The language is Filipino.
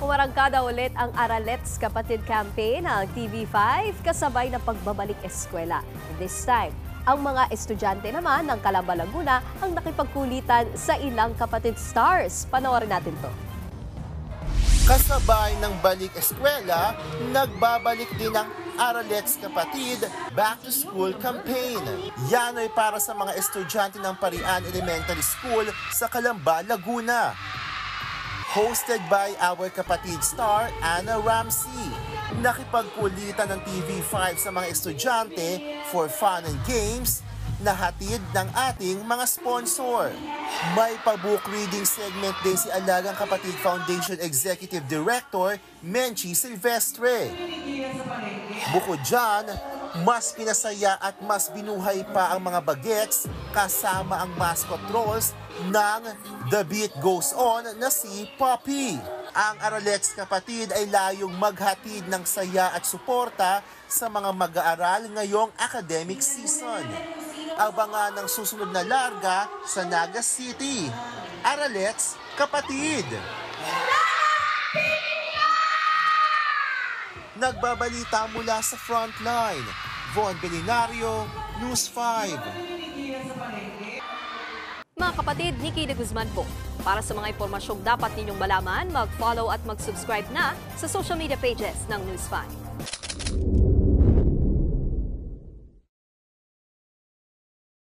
Umarangkada ulit ang Aralets Kapatid Campaign ng TV5 kasabay ng pagbabalik eskwela. This time, ang mga estudyante naman ng Calamba, Laguna ang nakipagkulitan sa ilang kapatid stars. Panoorin natin to. Kasabay ng balik eskwela, nagbabalik din ang Aralets Kapatid Back to School Campaign. Yan ay para sa mga estudyante ng Parian Elementary School sa Calamba, Laguna. Hosted by our kapatid star, Anna Ramsey. Nakipagkulitan ng TV5 sa mga estudyante for fun and games na hatid ng ating mga sponsor. May pa-book reading segment din si Alagang Kapatid Foundation Executive Director, Menchi Silvestre. Bukod dyan, mas pinasaya at mas binuhay pa ang mga bagets kasama ang mascot roles ng The Beat Goes On na si Poppy. Ang Aralets Kapatid ay layong maghatid ng saya at suporta sa mga mag-aaral ngayong academic season. Abangan ng susunod na larga sa Naga City. Aralets Kapatid! Nagbabalita mula sa frontline. Von Belinario, News 5. Mga kapatid, Nikki de Guzman po. Para sa mga impormasyong dapat ninyong malaman, mag-follow at mag-subscribe na sa social media pages ng News 5.